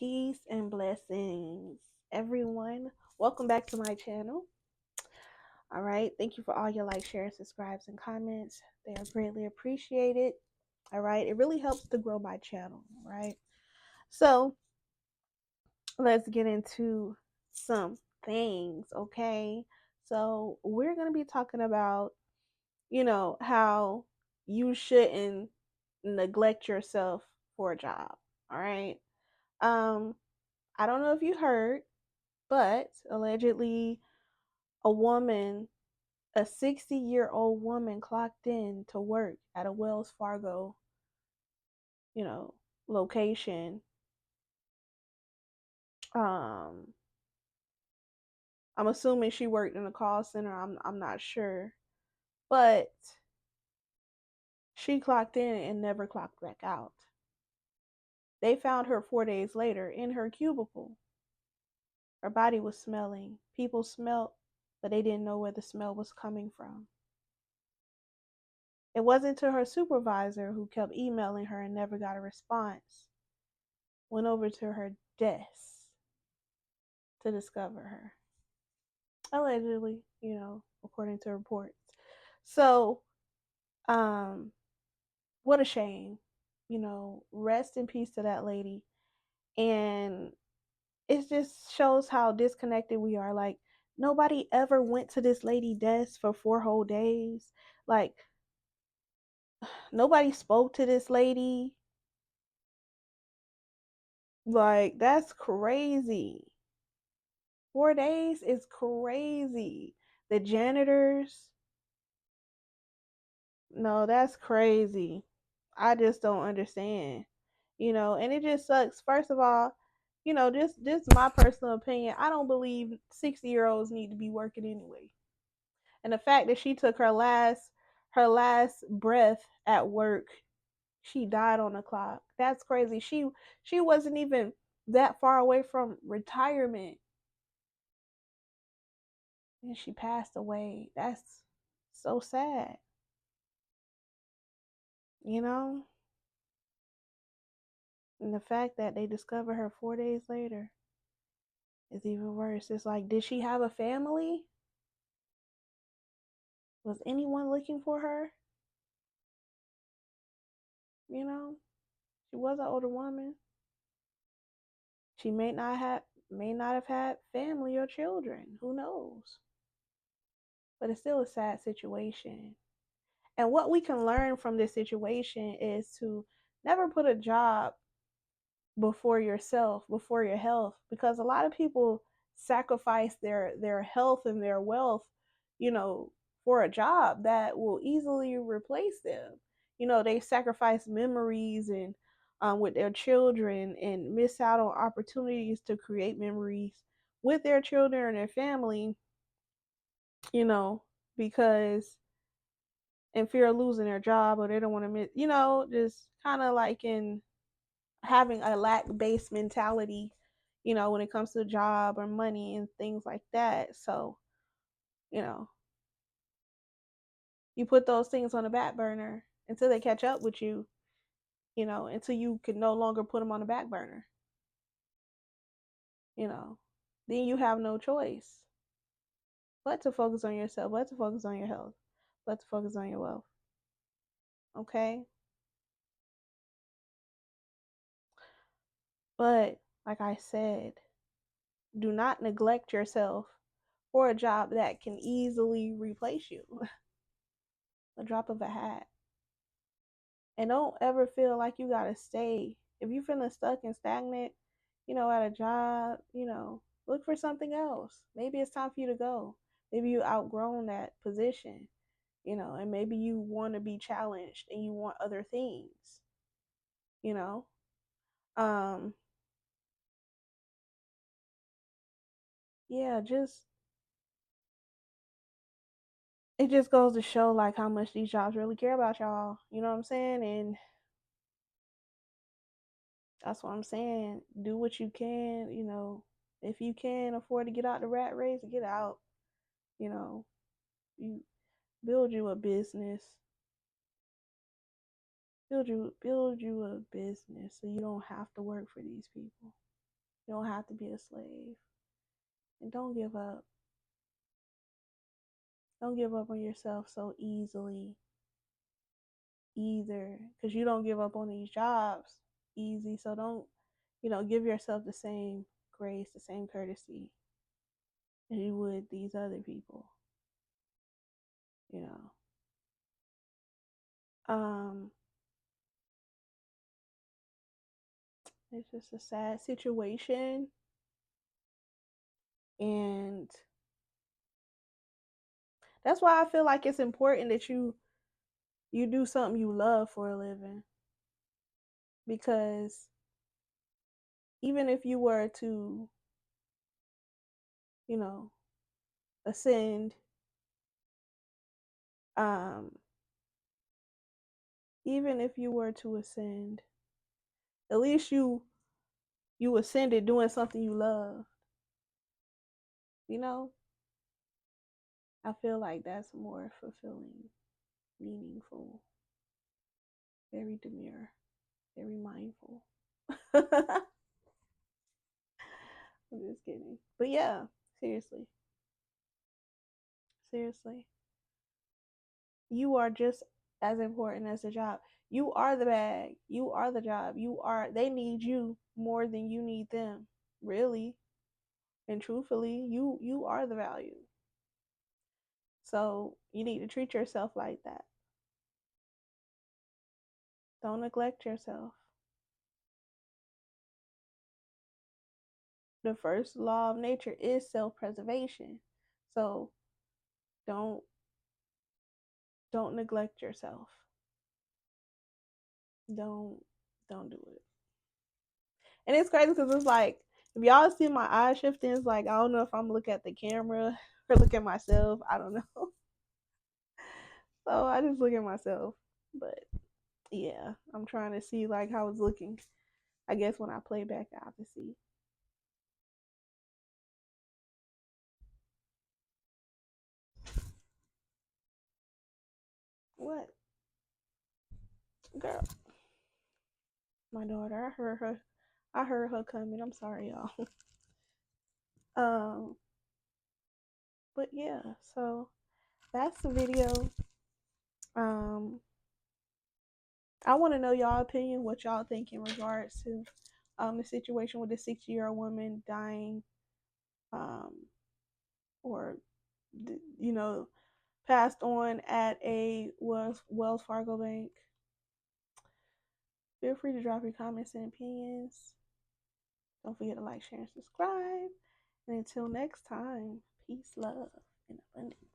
Peace and blessings, everyone. Welcome back to my channel. All right. Thank you for all your likes, shares, subscribes, and comments. They are greatly appreciated. All right. It really helps to grow my channel. Right. So let's get into some things. Okay. So we're going to be talking about, how you shouldn't neglect yourself for a job. All right. Um, I don't know if you heard, but allegedly a woman, a 60-year-old woman clocked in to work at a Wells Fargo, you know, location. Um, I'm assuming she worked in a call center. I'm not sure. But she clocked in and never clocked back out. They found her 4 days later in her cubicle. Her body was smelling. People smelled, but they didn't know where the smell was coming from. It wasn't to her supervisor, who kept emailing her and never got a response, went over to her desk to discover her. Allegedly, according to reports. So, um, what a shame. Rest in peace to that lady. And it just shows how disconnected we are. Like, nobody ever went to this lady desk for 4 whole days. Like, nobody spoke to this lady. Like, that's crazy. 4 days is crazy. The janitors, no, that's crazy. I just don't understand. And it just sucks. First of all, this is my personal opinion. I don't believe 60-year-olds need to be working anyway. And the fact that she took her last breath at work, she died on the clock. That's crazy. She wasn't even that far away from retirement and she passed away. That's so sad, you know? And the fact that they discovered her 4 days later is even worse. It's like, did she have a family? Was anyone looking for her? You know, she was an older woman. She may not have had family or children. Who knows? But it's still a sad situation. And what we can learn from this situation is to never put a job before yourself, before your health, because a lot of people sacrifice their health and their wealth, you know, for a job that will easily replace them. They sacrifice memories and with their children and miss out on opportunities to create memories with their children and their family, you know, because in fear of losing their job, or they don't want to miss, just kind of like in having a lack based mentality, when it comes to job or money and things like that. So, you know, you put those things on the back burner until they catch up with you, until you can no longer put them on the back burner, you know, then you have no choice but to focus on yourself, but to focus on your health, but to focus on your wealth. Okay. But like I said, do not neglect yourself for a job that can easily replace you. A drop of a hat. And don't ever feel like you gotta stay. If you're feeling stuck and stagnant, at a job, look for something else. Maybe it's time for you to go. Maybe you outgrown that position, and maybe you want to be challenged and you want other things, you know. Um, yeah, just it just goes to show like how much these jobs really care about y'all. You know what I'm saying? And that's what I'm saying. Do what you can, if you can afford to get out the rat race, get out. You know, you build you a business. Build you a business so you don't have to work for these people. You don't have to be a slave. And don't give up. Don't give up on yourself so easily either, because you don't give up on these jobs easy. So don't, give yourself the same grace, the same courtesy as you would these other people, you know. Um, it's just a sad situation, and that's why I feel like it's important that you do something you love for a living, because even if you were to, you know, ascend, um, even if you were to ascend, at least you ascended doing something you love. You know, I feel like that's more fulfilling, meaningful, very demure, very mindful. I'm just kidding. But yeah, seriously. Seriously. You are just as important as the job. You are the bag. You are the job. They need you more than you need them. Really and truthfully, you are the value. So you need to treat yourself like that. Don't neglect yourself. The first law of nature is self-preservation. So don't don't neglect yourself. Don't don't do it. And it's crazy because it's like, if y'all see my eye shifting, it's like I don't know if I'm looking at the camera or look at myself. I don't know. So I just look at myself. But yeah, I'm trying to see like how it's looking. I guess when I play back, I have to see. What? Girl, my daughter. I heard her. I heard her coming. I'm sorry, y'all. Um, but yeah, so that's the video. Um, I want to know y'all opinion, what y'all think in regards to the situation with the 60-year-old woman dying, um, or passed on at a Wells Fargo bank. Feel free to drop your comments and opinions. Don't forget to like, share, and subscribe. And until next time, peace, love, and abundance.